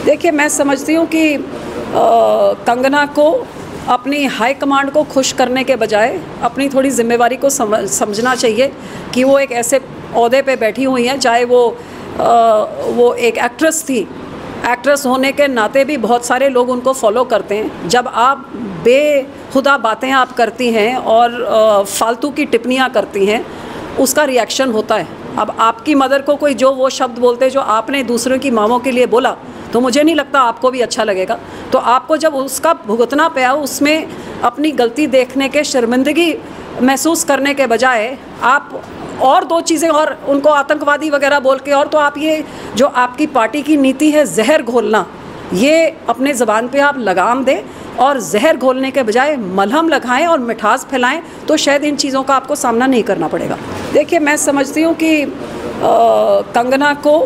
देखिए, मैं समझती हूँ कि कंगना को अपनी हाई कमांड को खुश करने के बजाय अपनी थोड़ी ज़िम्मेवारी को समझना चाहिए कि वो एक ऐसे ओहदे पे बैठी हुई हैं, चाहे वो एक एक्ट्रेस थी। एक्ट्रेस होने के नाते भी बहुत सारे लोग उनको फॉलो करते हैं। जब आप बेहुदा बातें आप करती हैं और फालतू की टिप्पणियाँ करती हैं, उसका रिएक्शन होता है। अब आपकी मदर को कोई वो शब्द बोलते जो आपने दूसरों की माँओं के लिए बोला, तो मुझे नहीं लगता आपको भी अच्छा लगेगा। तो आपको जब उसका भुगतना पाया, उसमें अपनी गलती देखने के शर्मिंदगी महसूस करने के बजाय आप और दो चीज़ें और उनको आतंकवादी वगैरह बोल के, और तो आप ये जो आपकी पार्टी की नीति है जहर घोलना, ये अपने ज़बान पे आप लगाम दें और जहर घोलने के बजाय मलहम लगाएं और मिठास फैलाएं, तो शायद इन चीज़ों का आपको सामना नहीं करना पड़ेगा। देखिए, मैं समझती हूँ कि कंगना को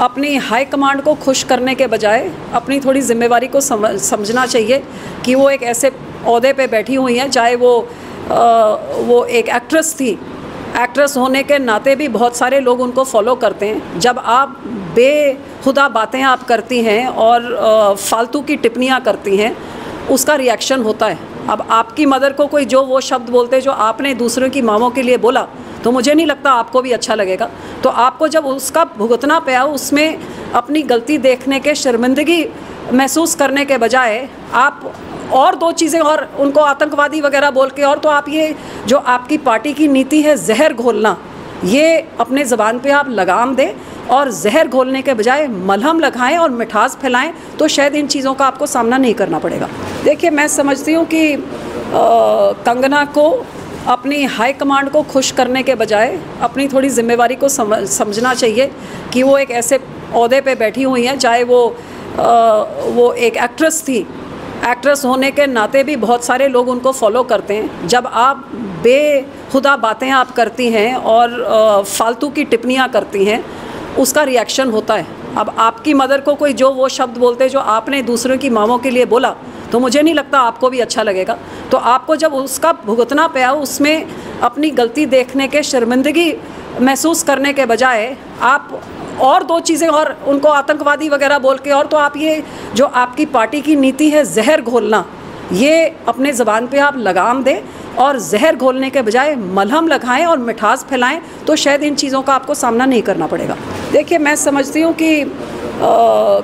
अपनी हाई कमांड को खुश करने के बजाय अपनी थोड़ी ज़िम्मेवारी को समझना चाहिए कि वो एक ऐसे ओहदे पे बैठी हुई हैं, चाहे वो एक एक्ट्रेस थी। एक्ट्रेस होने के नाते भी बहुत सारे लोग उनको फॉलो करते हैं। जब आप बेहुदा बातें आप करती हैं और फालतू की टिप्पणियाँ करती हैं, उसका रिएक्शन होता है। अब आपकी मदर को कोई वो शब्द बोलते जो आपने दूसरों की माँओं के लिए बोला, तो मुझे नहीं लगता आपको भी अच्छा लगेगा। तो आपको जब उसका भुगतना पाया, उसमें अपनी गलती देखने के शर्मिंदगी महसूस करने के बजाय आप और दो चीज़ें और उनको आतंकवादी वगैरह बोल के, और तो आप ये जो आपकी पार्टी की नीति है जहर घोलना, ये अपने ज़बान पे आप लगाम दें और जहर घोलने के बजाय मलहम लगाएं और मिठास फैलाएं, तो शायद इन चीज़ों का आपको सामना नहीं करना पड़ेगा। देखिए, मैं समझती हूँ कि कंगना को अपनी हाई कमांड को खुश करने के बजाय अपनी थोड़ी ज़िम्मेवारी को समझना चाहिए कि वो एक ऐसे ओहदे पे बैठी हुई हैं, चाहे वो एक एक्ट्रेस थी। एक्ट्रेस होने के नाते भी बहुत सारे लोग उनको फॉलो करते हैं। जब आप बेहुदा बातें आप करती हैं और फालतू की टिप्पणियाँ करती हैं, उसका रिएक्शन होता है। अब आपकी मदर को कोई वो शब्द बोलते जो आपने दूसरों की माँओं के लिए बोला, तो मुझे नहीं लगता आपको भी अच्छा लगेगा। तो आपको जब उसका भुगतना पाया, उसमें अपनी गलती देखने के शर्मिंदगी महसूस करने के बजाय आप और दो चीज़ें और उनको आतंकवादी वगैरह बोल के, और तो आप ये जो आपकी पार्टी की नीति है जहर घोलना, ये अपने ज़बान पे आप लगाम दें और जहर घोलने के बजाय मलहम लगाएं और मिठास फैलाएं, तो शायद इन चीज़ों का आपको सामना नहीं करना पड़ेगा। देखिए, मैं समझती हूँ कि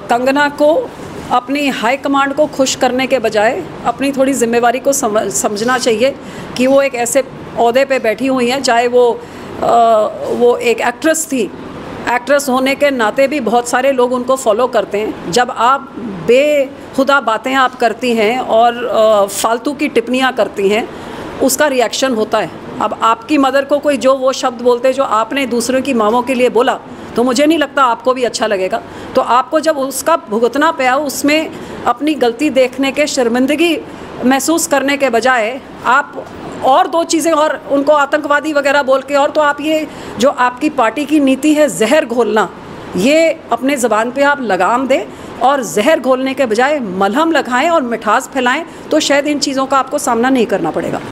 कंगना को अपनी हाई कमांड को खुश करने के बजाय अपनी थोड़ी ज़िम्मेवारी को समझना चाहिए कि वो एक ऐसे ओहदे पे बैठी हुई हैं, चाहे वो एक एक्ट्रेस थी। एक्ट्रेस होने के नाते भी बहुत सारे लोग उनको फॉलो करते हैं। जब आप बेहुदा बातें आप करती हैं और फालतू की टिप्पणियाँ करती हैं, उसका रिएक्शन होता है। अब आपकी मदर को कोई वो शब्द बोलते जो आपने दूसरों की माँओं के लिए बोला, तो मुझे नहीं लगता आपको भी अच्छा लगेगा। तो आपको जब उसका भुगतना पाया, उसमें अपनी गलती देखने के शर्मिंदगी महसूस करने के बजाय आप और दो चीज़ें और उनको आतंकवादी वगैरह बोल के, और तो आप ये जो आपकी पार्टी की नीति है जहर घोलना, ये अपने ज़बान पे आप लगाम दें और जहर घोलने के बजाय मलहम लगाएं और मिठास फैलाएं, तो शायद इन चीज़ों का आपको सामना नहीं करना पड़ेगा।